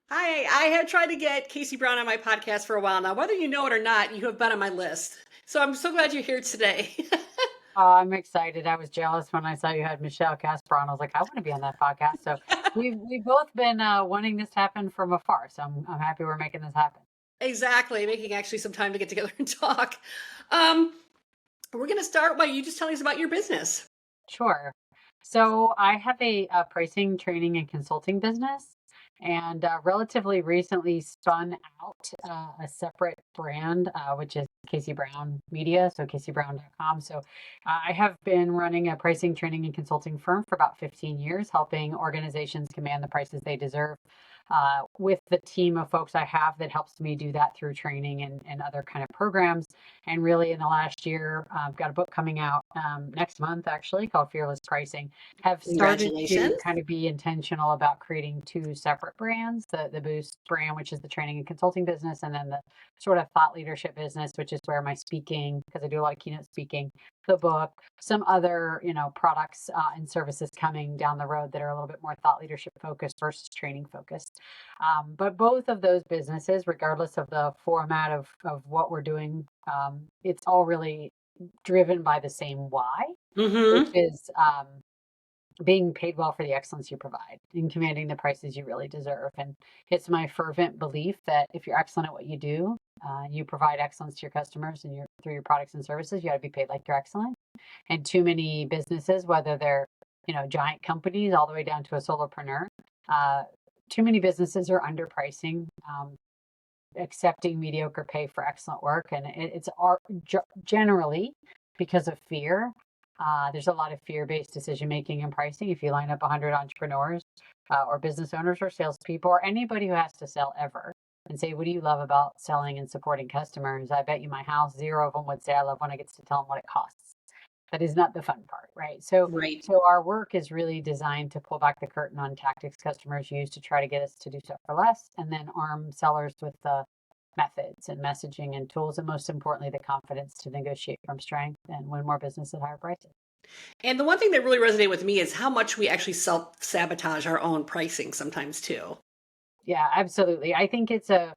I have tried to get Casey Brown on my podcast for a while now. Whether you know it or not, you have been on my list. So I'm so glad you're here today. I'm excited. I was jealous when I saw you had Michelle Casper on. I was like, I want to be on that podcast. So we've both been wanting this to happen from afar. So I'm happy we're making this happen. Exactly, making actually some time to get together and talk. Um, we're going to start by you just telling us about your business. Sure. So I have a pricing, training, and consulting business, and relatively recently spun out a separate brand, which is Casey Brown Media, so CaseyBrown.com. So I have been running a pricing, training, and consulting firm for about 15 years, helping organizations command the prices they deserve. With the team of folks I have that helps me do that through training and other kind of programs. And really, in the last year, I've got a book coming out next month, actually, called Fearless Pricing. Have started to Congratulations. kind of be intentional about creating two separate brands: the Boost brand, which is the training and consulting business, and then the sort of thought leadership business, which is where my speaking, because I do a lot of keynote speaking, the book, some other products and services coming down the road that are a little bit more thought leadership focused versus training focused. But both of those businesses, regardless of the format of what we're doing, it's all really driven by the same why, which Mm-hmm. is being paid well for the excellence you provide and commanding the prices you really deserve. And it's my fervent belief that if you're excellent at what you do, you provide excellence to your customers and through your products and services, you got to be paid like you're excellent. And too many businesses, whether they're giant companies all the way down to a solopreneur, uh, too many businesses are underpricing, accepting mediocre pay for excellent work, and it's generally because of fear. There's a lot of fear-based decision making and pricing. If you line up 100 entrepreneurs or business owners or salespeople or anybody who has to sell ever, and say, "What do you love about selling and supporting customers?" I bet you my house, zero of them would say, "I love when I get to tell them what it costs." That is not the fun part, right? So, Right. so our work is really designed to pull back the curtain on tactics customers use to try to get us to do stuff for less, and then arm sellers with the methods and messaging and tools, and most importantly, the confidence to negotiate from strength and win more business at higher prices. And the one thing that really resonated with me is how much we actually self sabotage our own pricing sometimes too. Yeah, absolutely. I think it's a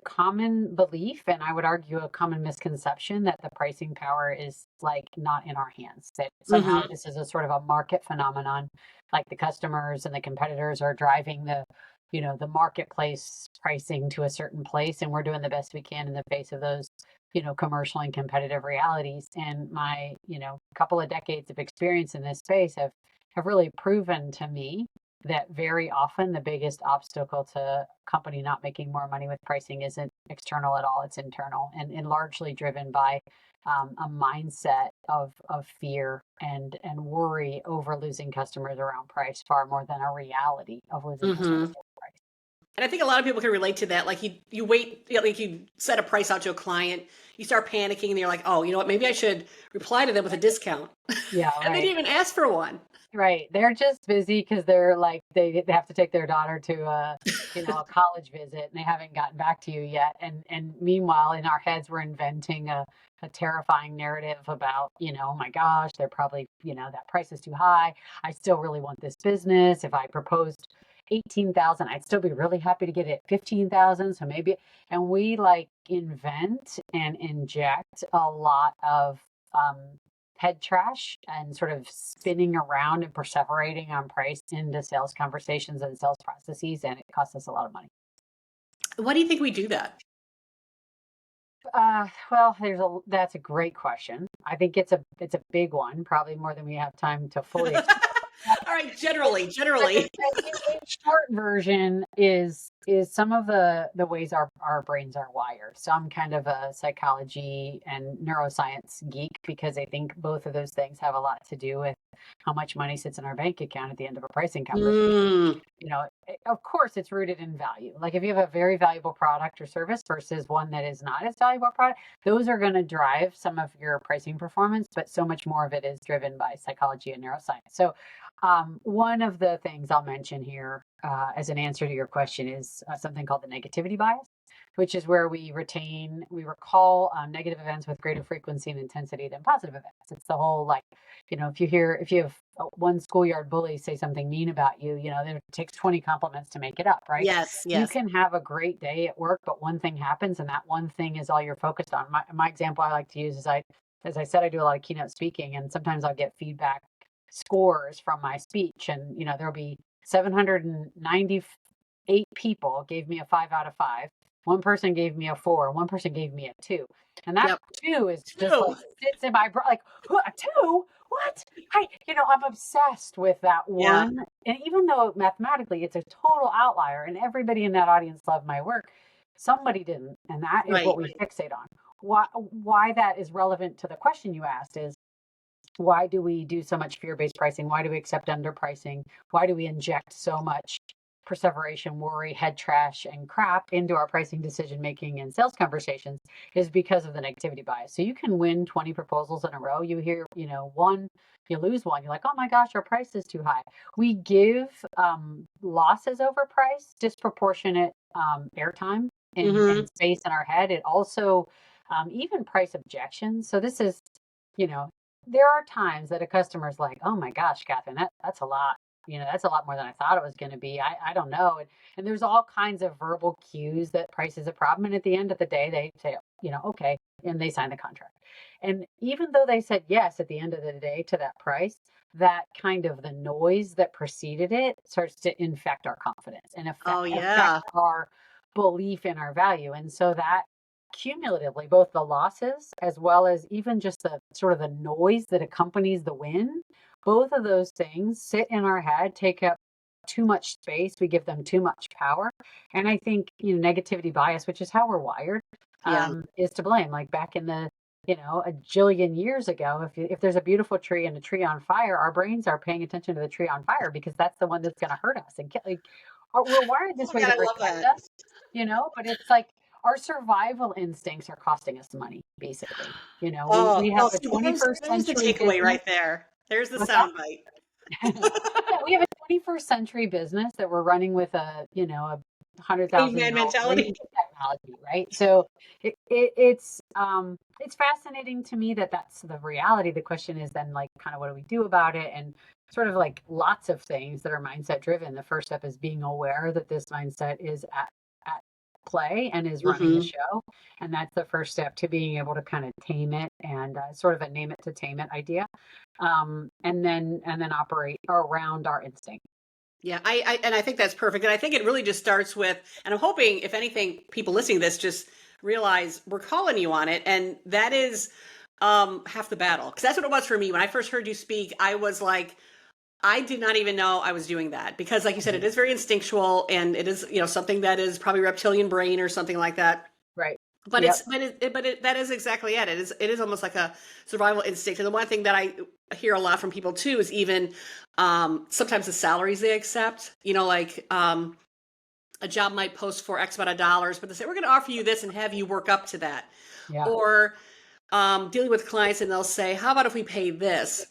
common belief, and I would argue a common misconception that the pricing power is like not in our hands. That somehow Mm-hmm. this is a sort of a market phenomenon, like the customers and the competitors are driving the marketplace pricing to a certain place, and we're doing the best we can in the face of those, commercial and competitive realities. And my, couple of decades of experience in this space have really proven to me that very often the biggest obstacle to a company not making more money with pricing isn't external at all, it's internal, and largely driven by a mindset of fear and worry over losing customers around price far more than a reality of losing customers Mm-hmm. over price. And I think a lot of people can relate to that. Like you wait, like you set a price out to a client, you start panicking, and you're like, oh, you know what? Maybe I should reply to them with a discount, Yeah, and they right. didn't even ask for one. Right. They're just busy because they're like they have to take their daughter to a college visit and they haven't gotten back to you yet. And meanwhile in our heads we're inventing a terrifying narrative about, oh my gosh, they're probably, that price is too high. I still really want this business. If I proposed 18,000, I'd still be really happy to get it at 15,000. So maybe, and we like invent and inject a lot of head trash and sort of spinning around and perseverating on price into sales conversations and sales processes, and it costs us a lot of money. Why do you think we do that? Well, that's a great question. I think it's a big one, probably more than we have time to fully explore. All right, But generally. in short version is some of the ways our brains are wired. So I'm kind of a psychology and neuroscience geek because I think both of those things have a lot to do with how much money sits in our bank account at the end of a pricing conversation. Mm, Of course, it's rooted in value. Like if you have a very valuable product or service versus one that is not as valuable product, those are going to drive some of your pricing performance, but so much more of it is driven by psychology and neuroscience. So, one of the things I'll mention here as an answer to your question is something called the negativity bias. which is where we recall negative events with greater frequency and intensity than positive events. It's the whole, like, if you have one schoolyard bully say something mean about you, then it takes 20 compliments to make it up, right? Yes, You yes. can have a great day at work, but one thing happens and that one thing is all you're focused on. My example I like to use is as I said, I do a lot of keynote speaking, and sometimes I'll get feedback scores from my speech, and there'll be 798 people gave me a 5 out of 5. One person gave me a 4. One person gave me a 2, and that Yep. 2 is just Two. like sits in my like, a 2. What? I'm obsessed with that Yeah. one, and even though mathematically it's a total outlier, and everybody in that audience loved my work, somebody didn't, and that is what Right. we fixate on. Why that is relevant to the question you asked is, why do we do so much fear-based pricing? Why do we accept underpricing? Why do we inject so much perseveration, worry, head trash, and crap into our pricing decision making and sales conversations? Is because of the negativity bias. So you can win 20 proposals in a row. You hear, one, you lose one. You're like, oh my gosh, our price is too high. We give losses over price disproportionate airtime Mm-hmm. and space in our head. It also, even price objections. So this is, you know, there are times that a customer's like, "Oh my gosh, Catherine, that's a lot. That's a lot more than I thought it was going to be. I don't know." And there's all kinds of verbal cues that price is a problem. And at the end of the day, they say, okay, and they sign the contract. And even though they said yes at the end of the day to that price, that kind of the noise that preceded it starts to infect our confidence and Oh affect yeah. our belief in our value. And so that cumulatively, both the losses as well as even just the sort of the noise that accompanies the win, both of those things sit in our head, take up too much space. We give them too much power. And I think, negativity bias, which is how we're wired, Yeah. is to blame. Like back in the, a jillion years ago, if there's a beautiful tree and a tree on fire, our brains are paying attention to the tree on fire because that's the one that's going to hurt us. And we're wired Oh this my way God, to I love protect that. us, but it's like our survival instincts are costing us money, basically. Oh, We have well, a see, 21st there's the century takeaway business. right there. There's the What's that? sound bite. Yeah, we have a 21st century business that we're running with a Caveman $100,000 mentality. latent technology, right? So it's fascinating to me that that's the reality. The question is then, like, kind of what do we do about it? And sort of like lots of things that are mindset driven. The first step is being aware that this mindset is at play and is running the Mm-hmm. show, and that's the first step to being able to kind of tame it, and sort of a name it to tame it idea, and then operate around our instinct. Yeah, and I think that's perfect. And I think it really just starts with, and I'm hoping, if anything, people listening to this just realize we're calling you on it, and that is half the battle. Because that's what it was for me when I first heard you speak. I was like, I did not even know I was doing that because, like you said, Mhm. it is very instinctual, and it is something that is probably reptilian brain or something like that. Right. But Yep. that is exactly it. It is almost like a survival instinct. And the one thing that I hear a lot from people too is even sometimes the salaries they accept. Like a job might post for X amount of dollars, but they say we're going to offer you this and have you work up to that. Yeah. Or dealing with clients and they'll say, "How about if we pay this?"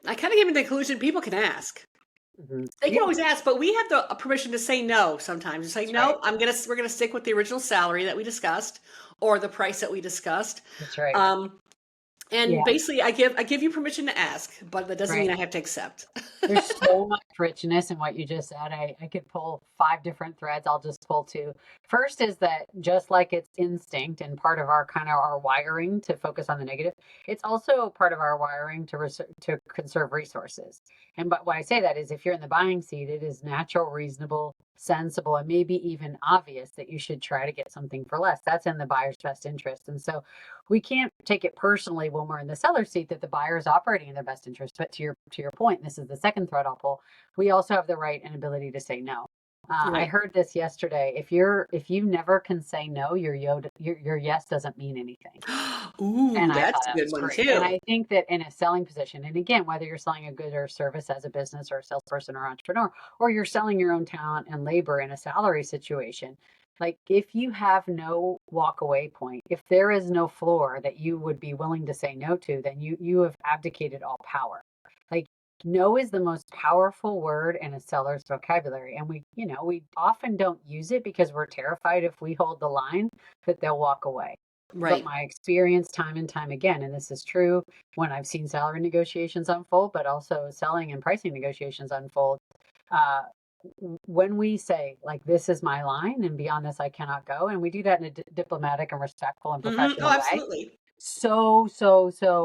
I kind of give them the conclusion people can ask. They can Yeah. always ask, but we have the permission to say no sometimes. It's like, That's right. no, we're gonna stick with the original salary that we discussed or the price that we discussed. That's right. Um, and Yeah. basically I give you permission to ask, but that doesn't mean Right. I have to accept. There's so much richness in what you just said. I could pull 5 different threads. I'll just pull 2. First is that just like it's instinct and part of our kind of our wiring to focus on the negative, it's also part of our wiring to conserve resources. And but why I say that is if you're in the buying seat, it is natural, reasonable, sensible, and maybe even obvious that you should try to get something for less. That's in the buyer's best interest. And so we can't take it personally when we're in the seller's seat that the buyer is operating in their best interest. But to your point, this is the second thread I'll pull. We also have the right and ability to say no. I Right. heard this yesterday. If you never can say no, your yes doesn't mean anything. Ooh, And I that's thought a that good was one great. And too. I think that in a selling position, and again, whether you're selling a good or service as a business or a salesperson or entrepreneur, or you're selling your own talent and labor in a salary situation, like if you have no walk away point, if there is no floor that you would be willing to say no to, then you have abdicated all power. Like No is the most powerful word in a seller's vocabulary. And we often don't use it because we're terrified if we hold the line that they'll walk away. But Right. my experience time and time again, and this is true when I've seen salary negotiations unfold, but also selling and pricing negotiations unfold. Uh, when we say, like, this is my line and beyond this, I cannot go, and we do that in a diplomatic and respectful and Oh, professional way, absolutely. so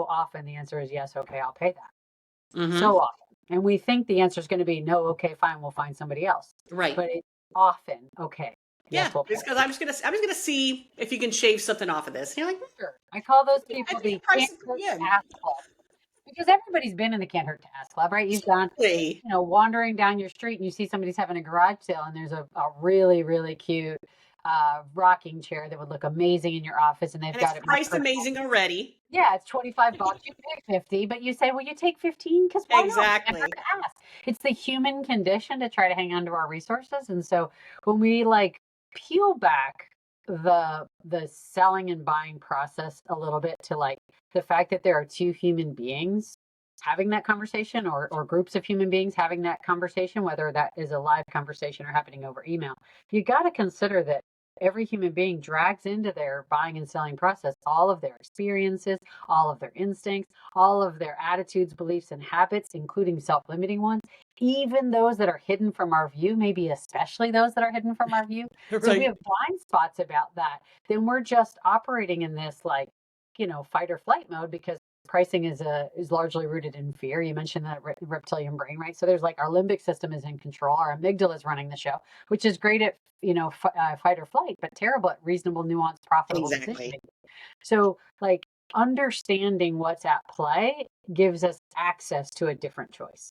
often the answer is yes, okay, I'll pay that. Hmm. So often. And we think the answer is going to be no, okay, fine, we'll find somebody else. Right. But it's often, okay, Yeah. yes, we'll pay. It's because I'm just gonna see if you can shave something off of this. And you're like, Sure. I call those I people think the the price can't is hurt pretty to good. ask club. Because everybody's been in the can't hurt to ask club, right? You've gone, Exactly. wandering down your street and you see somebody's having a garage sale and there's a really, really cute rocking chair that would look amazing in your office and they've And it's got it marked priced for, amazing already. yeah, it's $25. You pay 50, but you say, well, you take 15 because why not? Can't hurt Exactly. to ask. It's the human condition to try to hang on to our resources. And so when we like peel back the selling and buying process a little bit to like the fact that there are two human beings having that conversation or groups of human beings having that conversation, whether that is a live conversation or happening over email, you got to consider that every human being drags into their buying and selling process all of their experiences, all of their instincts, all of their attitudes, beliefs, and habits, including self limiting ones, even those that are hidden from our view, maybe especially those that are hidden from our view. So if we Right. have blind spots about that, then we're just operating in this like, fight or flight mode because pricing is largely rooted in fear. You mentioned that reptilian brain, right? So there's like our limbic system is in control, our amygdala is running the show, which is great at fight or flight, but terrible at reasonable, nuanced, profitable decision Exactly. making. So like understanding what's at play gives us access to a different choice.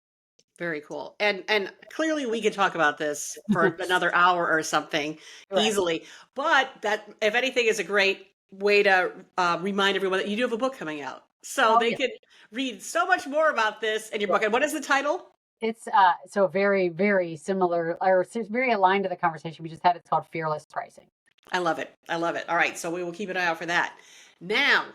Very cool. And clearly we could talk about this for another hour or something Right. easily. But that, if anything, is a great way to remind everyone that you do have a book coming out, so Oh they yeah. could read so much more about this in your book. And what is the title? It's so very, very similar or it's very aligned to the conversation we just had. It's called Fearless Pricing. I love it. I love it. All right, so we will keep an eye out for that. Now,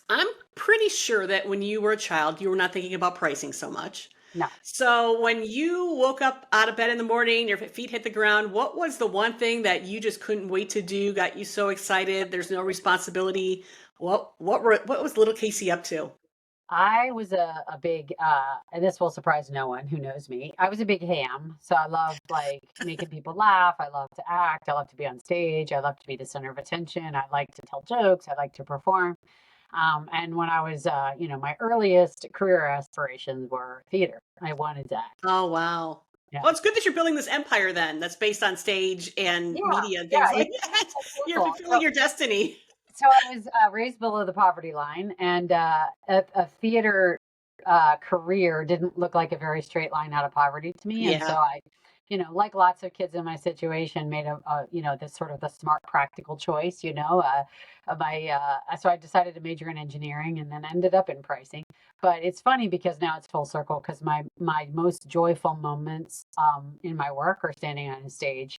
I'm pretty sure that when you were a child, you were not thinking about pricing so much. No. So when you woke up out of bed in the morning, your feet hit the ground, what was the one thing that you just couldn't wait to do, got you so excited? There's no responsibility. What was little Casey up to? I was a big, and this will surprise no one who knows me. I was a big ham. So I love like making people laugh. I love to act. I love to be on stage. I love to be the center of attention. I like to tell jokes. I like to perform. And when I was, my earliest career aspirations were theater. I wanted that. Oh, wow. Yeah. Well, it's good that you're building this empire then that's based on stage and Yeah. media and things Yeah. like It's that. full You're circle. fulfilling your destiny. So I was raised below the poverty line, and a theater career didn't look like a very straight line out of poverty to me. And so Yeah. I, like lots of kids in my situation, made this sort of the smart, practical choice. So I decided to major in engineering, and then ended up in pricing. But it's funny because now it's full circle because my most joyful moments in my work are standing on a stage,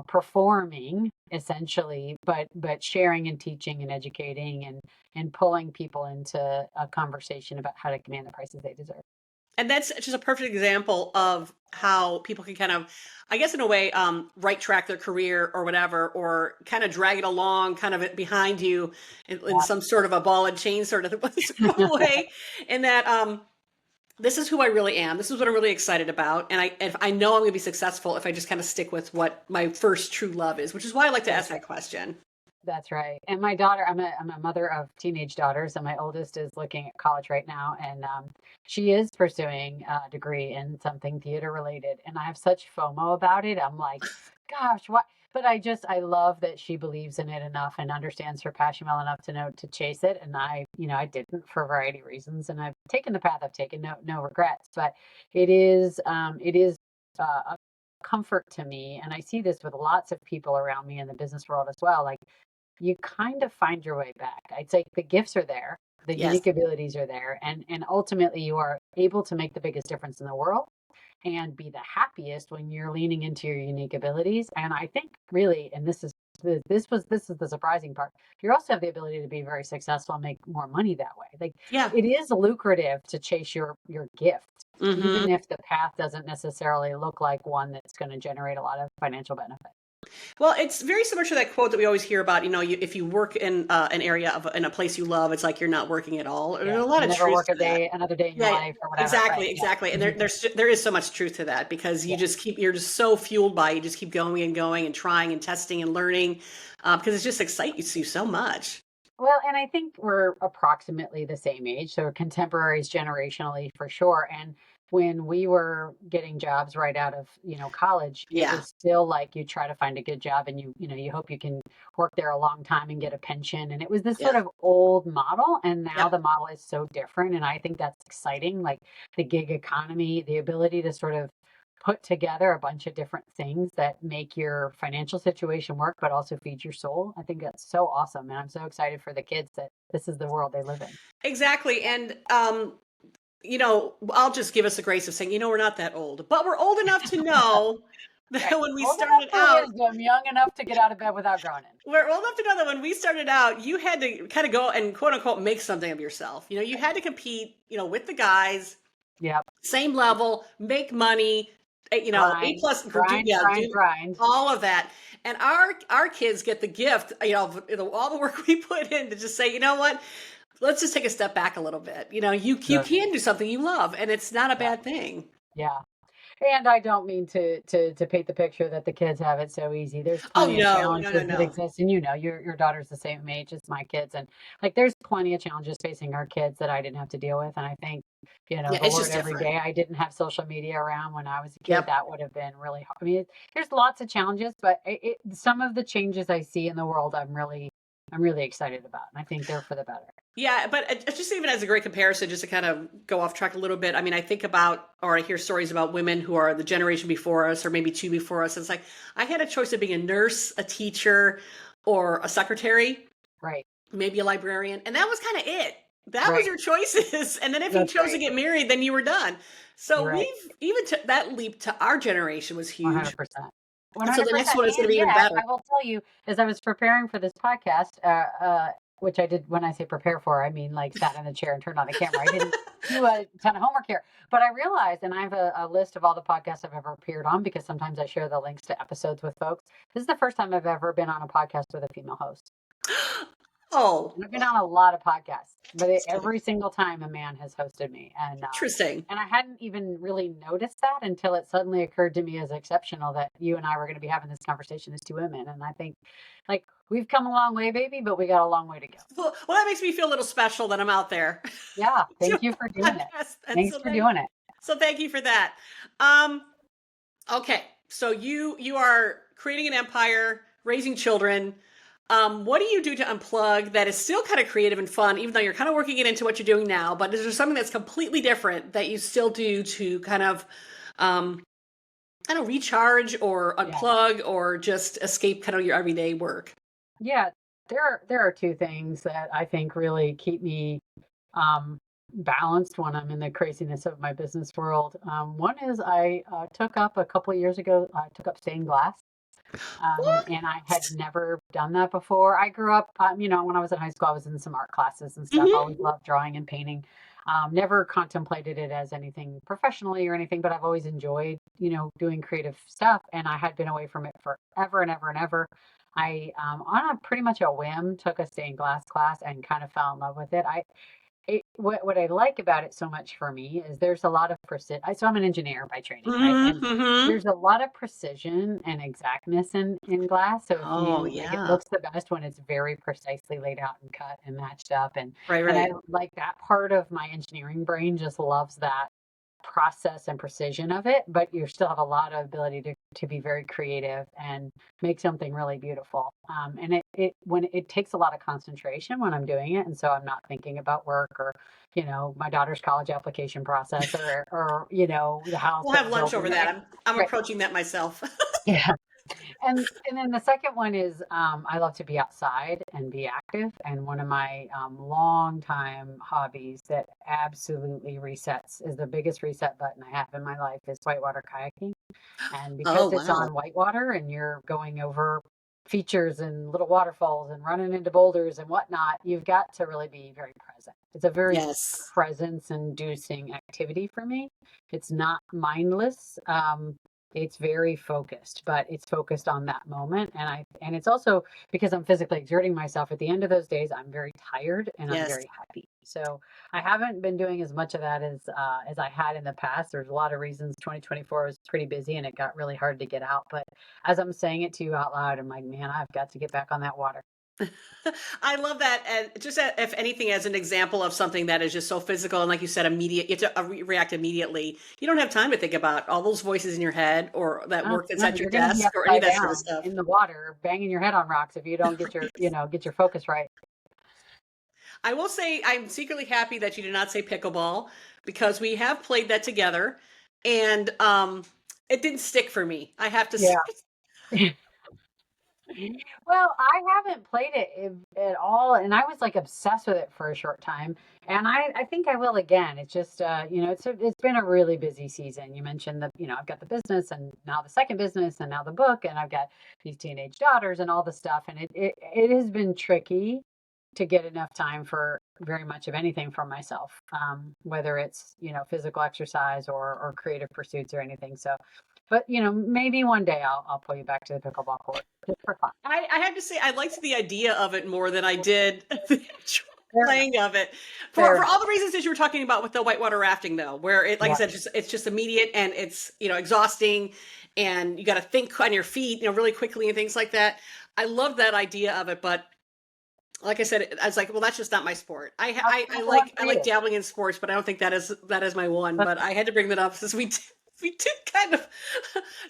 performing essentially, but sharing and teaching and educating and pulling people into a conversation about how to command the prices they deserve. And that's just a perfect example of how people can kind of, I guess, in a way, right track their career or whatever, or kind of drag it along, kind of behind you in some sort of a ball and chain sort of way. And that this is who I really am. This is what I'm really excited about, and I know I'm going to be successful if I just kind of stick with what my first true love is, which is why I like to ask That's that question. That's right. And my daughter, I'm a mother of teenage daughters, and my oldest is looking at college right now, and she is pursuing a degree in something theater related. And I have such FOMO about it. I'm like, gosh, what? But I love that she believes in it enough and understands her passion well enough to know to chase it. And I didn't for a variety of reasons, and I've taken the path I've taken, no regrets. But it is a comfort to me, and I see this with lots of people around me in the business world as well. Like you kind of find your way back. It's like the gifts are there, the Yes. unique abilities are there, and ultimately you are able to make the biggest difference in the world and be the happiest when you're leaning into your unique abilities. And I think really, and this is this is the surprising part. You also have the ability to be very successful and make more money that way. Like Yeah. it is lucrative to chase your gift, Hmm. even if the path doesn't necessarily look like one that's going to generate a lot of financial benefit. Well, it's very similar to that quote that we always hear about. If you work in an area in a place you love, it's like you're not working at all. There's Yeah, a lot you'll of never truth work to that. another day in your Yeah, life or whatever. Right? exactly, Yeah. exactly. And Mhm. there is so much truth to that because Yeah. you're just so fueled by you just keep going and going and trying and testing and learning because it just excites you so much. Well, and I think we're approximately the same age, so we're contemporaries generationally for sure. And when we were getting jobs right out of, college, it Yeah, was still like you try to find a good job and you hope you can work there a long time and get a pension. And it was this yeah, sort of old model. And now yep. the model is so different. And I think that's exciting, like the gig economy, the ability to sort of put together a bunch of different things that make your financial situation work, but also feed your soul. I think that's so awesome. And I'm so excited for the kids that this is the world they live in. Exactly. And I'll just give us the grace of saying, we're not that old, but we're old enough to know that Right. when we Old enough started for out, wisdom, young enough to get out of bed without groaning. we're old enough to know that when we started out, you had to kind of go and quote unquote make something of yourself. You had to compete, with the guys, Yep. same level, make money, A Grind, plus, grind, grind, do grind. all of that. And our kids get the gift, all the work we put in to just say, you know what, let's just take a step back a little bit. You Sure. can do something you love, and it's not a Yeah. bad thing. Yeah. And I don't mean to paint the picture that the kids have it so easy. There's Oh plenty of no, no, no, challenges that no. exist, and your daughter's the same age as my kids, and like there's plenty of challenges facing our kids that I didn't have to deal with. And I think, Yeah, the it's word just every different. day. I didn't have social media around when I was a kid. Yep. That would have been really hard. I mean, there's lots of challenges, but some of the changes I see in the world, I'm really excited about, and I think they're for the better. Yeah, but it's just even as a great comparison, just to kind of go off track a little bit. I mean, I think about, or I hear stories about women who are the generation before us, or maybe two before us. It's like I had a choice of being a nurse, a teacher, or a secretary, Right. maybe a librarian, and that was kind of it. That was Right. your choices, and then if you That's chose to right. get married, then you were done. So You're right. we've even took that leap to our generation was huge, 100%. and so the next 100%. one is going to And be even yet, better. I will tell you, as I was preparing for this podcast, which I did, when I say prepare for, I mean like sat in a chair and turned on the camera. I didn't do a ton of homework here, but I realized, and I have a list of all the podcasts I've ever appeared on because sometimes I share the links to episodes with folks. This is the first time I've ever been on a podcast with a female host. Oh, And I've been on a lot of podcasts, but every single time a man has hosted me, interesting. and I hadn't even really noticed that until it suddenly occurred to me as exceptional that you and I were going to be having this conversation as two women. And I think, like, we've come a long way, baby, but we got a long way to go. Well, that makes me feel a little special that I'm out there Yeah, doing thank you for a doing it. podcast. And Thanks for doing it. so thank you for that. Um, okay, so you are creating an empire, raising children. What do you do to unplug that is still kind of creative and fun, even though you're kind of working it into what you're doing now? But is there something that's completely different that you still do to um, kind of recharge or Yeah. unplug or just escape kind of your everyday work? Yeah, there are two things that I think really keep me um, balanced when I'm in the craziness of my business world. One is I took up a couple of years ago. I took up stained glass, and I had What? never done that before. I grew up, when I was in high school, I was in some art classes and stuff. Hmm. Always loved drawing and painting. Never contemplated it as anything professionally or anything, but I've always enjoyed, doing creative stuff. And I had been away from it forever and ever and ever. I, on a pretty much a whim, took a stained glass class and kind of fell in love with it. What I like about it so much for me is there's a lot of precision. So I'm an engineer by training, right? Hmm. And Hmm. there's a lot of precision and exactness in glass. So if Oh you like, it yeah. looks the best when it's very precisely laid out and cut and matched up. Right, And I right. like that part of my engineering brain just loves that process and precision of it, but you still have a lot of ability to be very creative and make something really beautiful. And it takes a lot of concentration when I'm doing it, and so I'm not thinking about work or, my daughter's college application process or the house We'll that have we're lunch over building. that. I'm Right. approaching that myself. Yeah. And then the second one is I love to be outside and be active. And one of my long time hobbies that absolutely resets is the biggest reset button I have in my life is whitewater kayaking. And Oh because it's wow. on whitewater and you're going over features and little waterfalls and running into boulders and whatnot, you've got to really be very present. It's a very Yes. presence inducing activity for me. It's not mindless. It's very focused, but it's focused on that moment. And it's also because I'm physically exerting myself at the end of those days, I'm very tired and I'm Yes. very happy. So I haven't been doing as much of that as I had in the past. There's a lot of reasons. 2024 was pretty busy and it got really hard to get out. But as I'm saying it to you out loud, I'm like, man, I've got to get back on that water. I love that. And just if anything, as an example of something that is just so physical and, like you said, immediate, you have to react immediately. You don't have time to think about all those voices in your head or that No, work that's no, at your you're going to be desk or any of upside that sort of down stuff. in the water, banging your head on rocks if you don't get your, Right. get your focus right. I will say I'm secretly happy that you did not say pickleball because we have played that together and it didn't stick for me. I have to say. Yeah. Well, I haven't played it at all, and I was like obsessed with it for a short time, and I think I will again. It's just, it's been a really busy season. You mentioned I've got the business, and now the second business, and now the book, and I've got these teenage daughters and all the stuff, and it has been tricky to get enough time for very much of anything for myself, whether it's physical exercise or creative pursuits or anything. So, but maybe one day I'll pull you back to the pickleball court just for fun. I have to say I liked the idea of it more than I did the actual Fair enough. playing of it Fair for enough. all the reasons that you were talking about with the whitewater rafting though, where it, like I Yeah. said, it's just immediate and it's exhausting and you got to think on your feet really quickly and things like that. I love that idea of it, but like I said, I was like, well, that's just not my sport. That's I not the one like for I like you. dabbling in sports, but I don't think that is my one. That's But I had to bring that up since we did kind of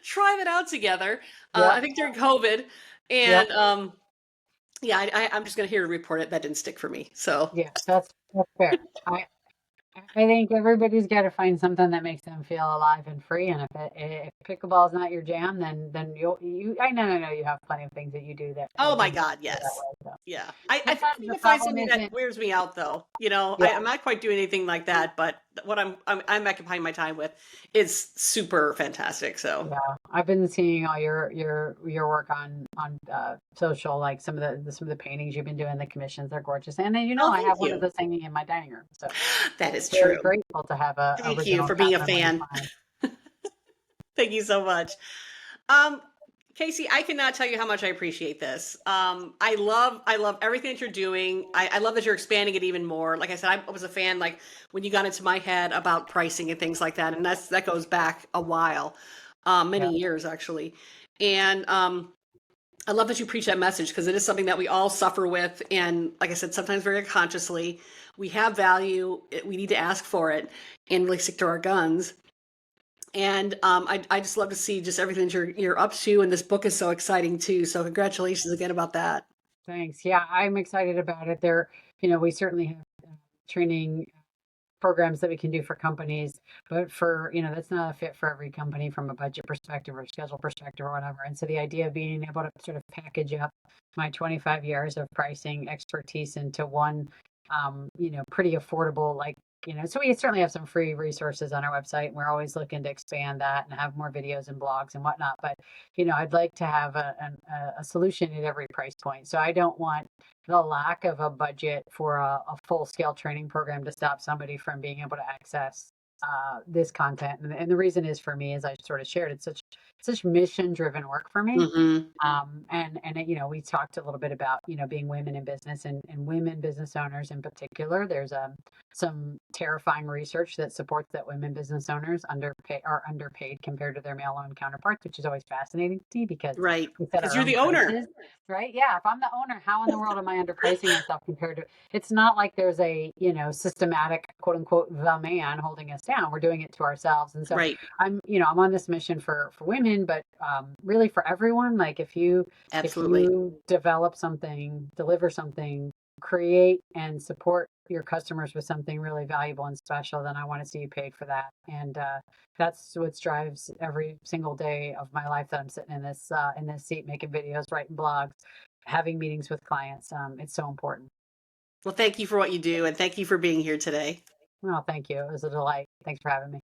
try that out together. Yep. I think during COVID, Yep. and yeah, I'm just gonna here to report it. That didn't stick for me. So Yeah. That's fair. I think everybody's got to find something that makes them feel alive and free. And if pickleball is not your jam, then I know you have plenty of things that you do that oh will my make God, you feel that yes. way. So Yeah. I think I need the to find problem something that isn't. wears me out though. Yeah. I'm not quite doing anything like that, but what I'm occupying my time with is super fantastic. So Yeah, I've been seeing all your work on social, like some of the paintings you've been doing, the commissions, they're gorgeous. And then oh, I thank have one of you. those hanging in my dining room. So That is very true. grateful to have a Thank you original for being a Catherine fan. Lang-Cline. Thank you so much. Um, Casey, I cannot tell you how much I appreciate this. I love everything that you're doing. I love that you're expanding it even more. Like I said, I was a fan like when you got into my head about pricing and things like that, and that goes back a while, Yeah. many years actually. And I love that you preach that message because it is something that we all suffer with, and like I said, sometimes very consciously. We have value. We need to ask for it and really stick to our guns. And I just love to see just everything that you're up to, and this book is so exciting too. So congratulations again about that. Thanks. Yeah, I'm excited about it. We certainly have training programs that we can do for companies, but that's not a fit for every company from a budget perspective or schedule perspective or whatever. And so the idea of being able to sort of package up my 25 years of pricing expertise into one, pretty affordable, so we certainly have some free resources on our website, and we're always looking to expand that and have more videos and blogs and whatnot. But, I'd like to have a solution at every price point. So I don't want the lack of a budget for a full scale training program to stop somebody from being able to access this content. And the reason is for me, as I sort of shared, it's such mission driven work for me. Hmm. We talked a little bit about being women in business and women business owners in particular. There's some terrifying research that supports that women business owners are underpaid compared to their male-owned counterparts, which is always fascinating to see because Right, we set because our you're own the owner. prices, right? Yeah, if I'm the owner, how in the world am I underpricing myself compared to? It's not like there's a systematic quote unquote the man holding us down. We're doing it to ourselves, and so Right, I'm on this mission for women, but really for everyone. Like if absolutely. you develop something, deliver something, create and support your customers with something really valuable and special, then I want to see you paid for that. And that's what drives every single day of my life that I'm sitting in this seat, making videos, writing blogs, having meetings with clients. It's so important. Well, thank you for what you do, and thank you for being here today. Well, thank you. It was a delight. Thanks for having me.